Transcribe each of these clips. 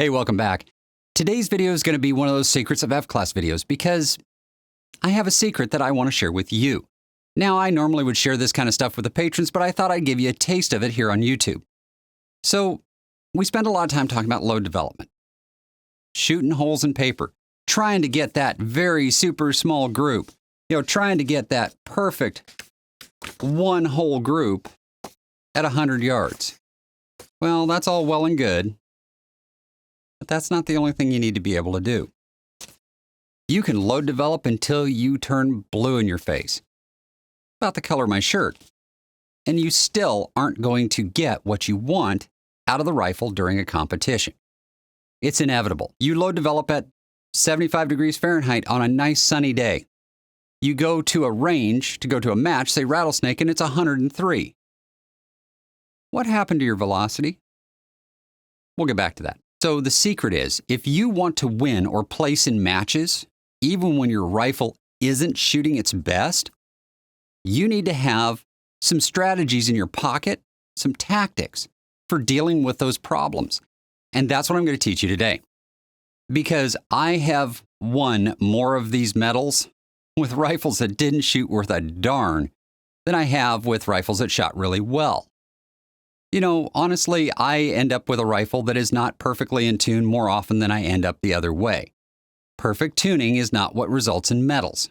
Hey, welcome back. Today's video is going to be one of those secrets of F-Class videos because I have a secret that I want to share with you. Now, I normally would share this kind of stuff with the patrons, but I thought I'd give you a taste of it here on YouTube. So, we spend a lot of time talking about load development, shooting holes in paper, trying to get that very super small group, trying to get that perfect one hole group at 100 yards. Well, that's all well and good, but that's not the only thing you need to be able to do. You can load develop until you turn blue in your face, about the color of my shirt, and you still aren't going to get what you want out of the rifle during a competition. It's inevitable. You load develop at 75 degrees Fahrenheit on a nice sunny day. You go to a range to go to a match, say Rattlesnake, and it's 103. What happened to your velocity? We'll get back to that. So the secret is, if you want to win or place in matches, even when your rifle isn't shooting its best, you need to have some strategies in your pocket, some tactics for dealing with those problems. And that's what I'm going to teach you today. Because I have won more of these medals with rifles that didn't shoot worth a darn than I have with rifles that shot really well. Honestly, I end up with a rifle that is not perfectly in tune more often than I end up the other way. Perfect tuning is not what results in medals.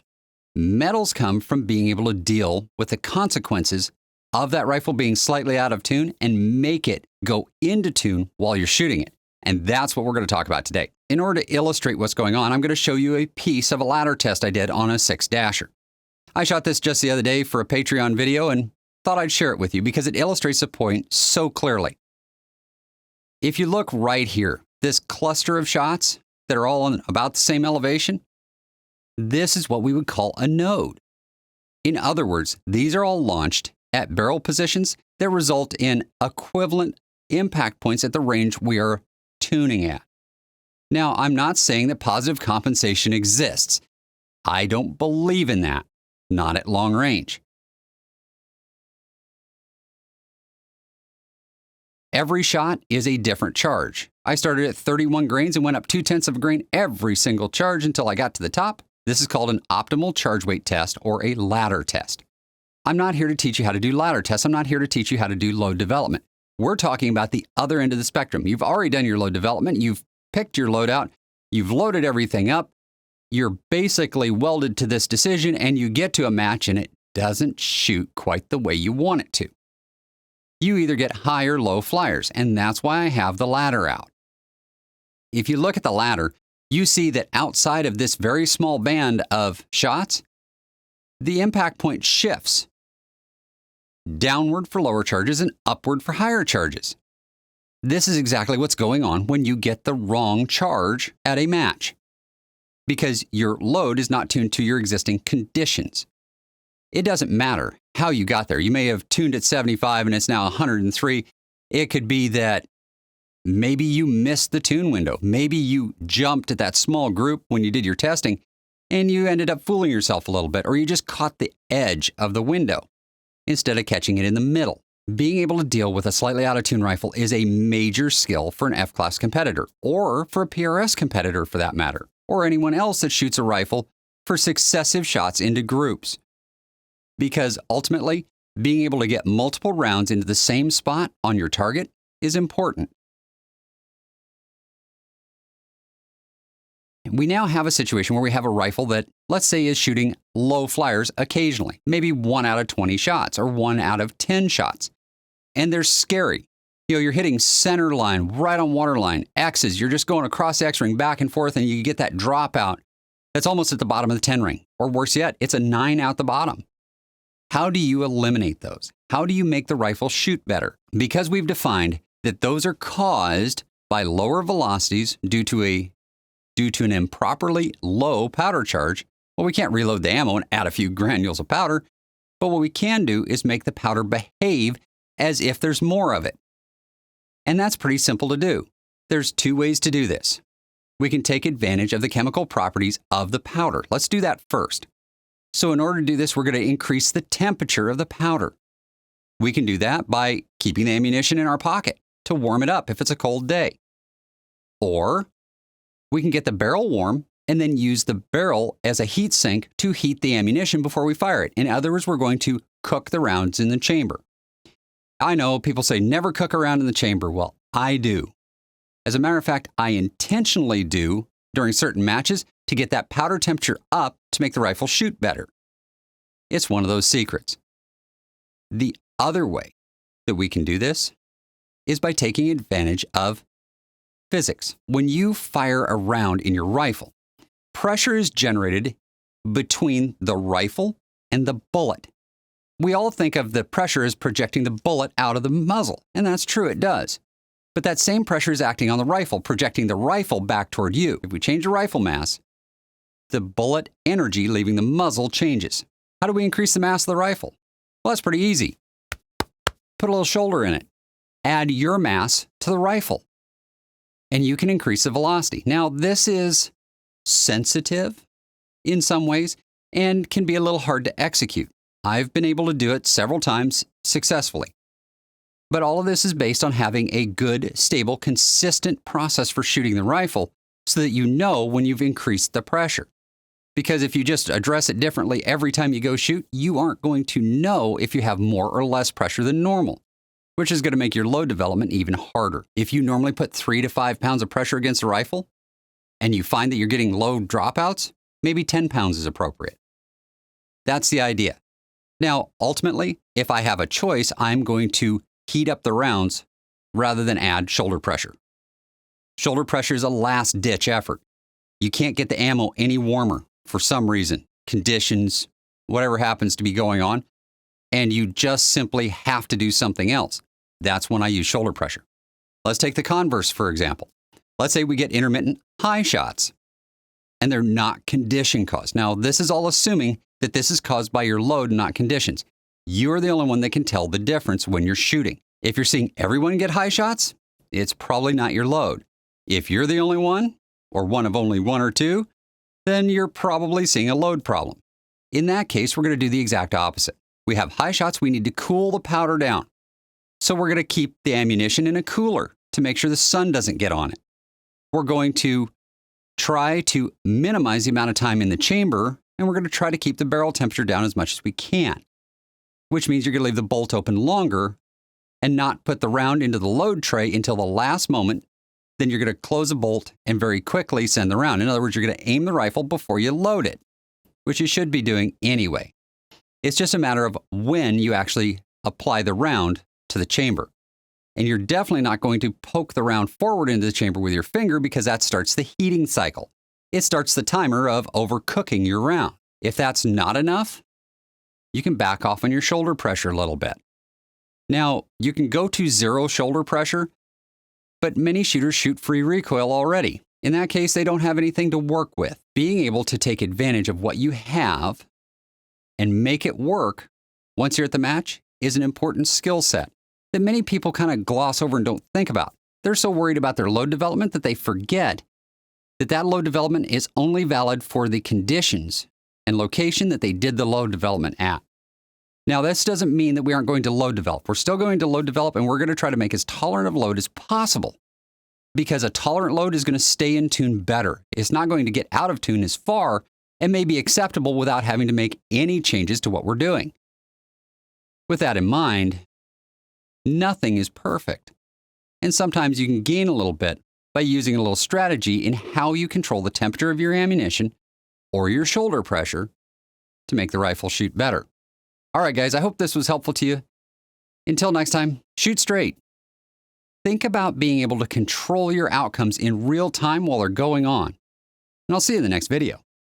Medals come from being able to deal with the consequences of that rifle being slightly out of tune and make it go into tune while you're shooting it. And that's what we're going to talk about today. In order to illustrate what's going on, I'm going to show you a piece of a ladder test I did on a 6-dasher. I shot this just the other day for a Patreon video and thought I'd share it with you because it illustrates a point so clearly. If you look right here, this cluster of shots that are all on about the same elevation, this is what we would call a node. In other words, these are all launched at barrel positions that result in equivalent impact points at the range we are tuning at. Now, I'm not saying that positive compensation exists. I don't believe in that, not at long range. Every shot is a different charge. I started at 31 grains and went up 0.2 of a grain every single charge until I got to the top. This is called an optimal charge weight test or a ladder test. I'm not here to teach you how to do ladder tests. I'm not here to teach you how to do load development. We're talking about the other end of the spectrum. You've already done your load development. You've picked your load out. You've loaded everything up. You're basically welded to this decision and you get to a match and it doesn't shoot quite the way you want it to. You either get high or low flyers, and that's why I have the ladder out. If you look at the ladder, you see that outside of this very small band of shots, the impact point shifts downward for lower charges and upward for higher charges. This is exactly what's going on when you get the wrong charge at a match, because your load is not tuned to your existing conditions. It doesn't matter how you got there. You may have tuned at 75 and it's now 103. It could be that maybe you missed the tune window. Maybe you jumped at that small group when you did your testing and you ended up fooling yourself a little bit, or you just caught the edge of the window instead of catching it in the middle. Being able to deal with a slightly out of tune rifle is a major skill for an F-Class competitor, or for a PRS competitor for that matter, or anyone else that shoots a rifle for successive shots into groups. Because ultimately, being able to get multiple rounds into the same spot on your target is important. We now have a situation where we have a rifle that, let's say, is shooting low flyers occasionally, maybe 1 out of 20 shots or 1 out of 10 shots. And they're scary. You're hitting center line, right on waterline, X's. You're just going across X ring back and forth and you get that dropout that's almost at the bottom of the 10 ring. Or worse yet, it's a 9 out the bottom. How do you eliminate those? How do you make the rifle shoot better? Because we've defined that those are caused by lower velocities due to an improperly low powder charge. Well, we can't reload the ammo and add a few granules of powder, but what we can do is make the powder behave as if there's more of it. And that's pretty simple to do. There's 2 ways to do this. We can take advantage of the chemical properties of the powder. Let's do that first. So in order to do this, we're going to increase the temperature of the powder. We can do that by keeping the ammunition in our pocket to warm it up if it's a cold day. Or we can get the barrel warm and then use the barrel as a heat sink to heat the ammunition before we fire it. In other words, we're going to cook the rounds in the chamber. I know people say never cook a round in the chamber. Well, I do. As a matter of fact, I intentionally do during certain matches to get that powder temperature up to make the rifle shoot better. It's one of those secrets. The other way that we can do this is by taking advantage of physics. When you fire a round in your rifle, pressure is generated between the rifle and the bullet. We all think of the pressure as projecting the bullet out of the muzzle, and that's true, it does. But that same pressure is acting on the rifle, projecting the rifle back toward you. If we change the rifle mass, the bullet energy leaving the muzzle changes. How do we increase the mass of the rifle? Well, that's pretty easy. Put a little shoulder in it. Add your mass to the rifle, and you can increase the velocity. Now, this is sensitive in some ways and can be a little hard to execute. I've been able to do it several times successfully. But all of this is based on having a good, stable, consistent process for shooting the rifle so that you know when you've increased the pressure. Because if you just address it differently every time you go shoot, you aren't going to know if you have more or less pressure than normal, which is going to make your load development even harder. If you normally put 3 to 5 pounds of pressure against a rifle and you find that you're getting low dropouts, maybe 10 pounds is appropriate. That's the idea. Now, ultimately, if I have a choice, I'm going to heat up the rounds rather than add shoulder pressure. Shoulder pressure is a last-ditch effort. You can't get the ammo any warmer for some reason, conditions, whatever happens to be going on, and you just simply have to do something else. That's when I use shoulder pressure. Let's take the converse, for example. Let's say we get intermittent high shots, and they're not condition caused. Now, this is all assuming that this is caused by your load, not conditions. You're the only one that can tell the difference when you're shooting. If you're seeing everyone get high shots, it's probably not your load. If you're the only one, or one of only one or two, then you're probably seeing a load problem. In that case, we're going to do the exact opposite. We have high shots, we need to cool the powder down. So we're going to keep the ammunition in a cooler to make sure the sun doesn't get on it. We're going to try to minimize the amount of time in the chamber, and we're going to try to keep the barrel temperature down as much as we can, which means you're going to leave the bolt open longer and not put the round into the load tray until the last moment. Then you're going to close the bolt and very quickly send the round. In other words, you're going to aim the rifle before you load it, which you should be doing anyway. It's just a matter of when you actually apply the round to the chamber. And you're definitely not going to poke the round forward into the chamber with your finger because that starts the heating cycle. It starts the timer of overcooking your round. If that's not enough, you can back off on your shoulder pressure a little bit. Now, you can go to 0 shoulder pressure, but many shooters shoot free recoil already. In that case, they don't have anything to work with. Being able to take advantage of what you have and make it work once you're at the match is an important skill set that many people kind of gloss over and don't think about. They're so worried about their load development that they forget that that load development is only valid for the conditions and location that they did the load development at. Now, this doesn't mean that we aren't going to load develop. We're still going to load develop, and we're going to try to make as tolerant of load as possible because a tolerant load is going to stay in tune better. It's not going to get out of tune as far and may be acceptable without having to make any changes to what we're doing. With that in mind, nothing is perfect. And sometimes you can gain a little bit by using a little strategy in how you control the temperature of your ammunition or your shoulder pressure to make the rifle shoot better. All right, guys, I hope this was helpful to you. Until next time, shoot straight. Think about being able to control your outcomes in real time while they're going on. And I'll see you in the next video.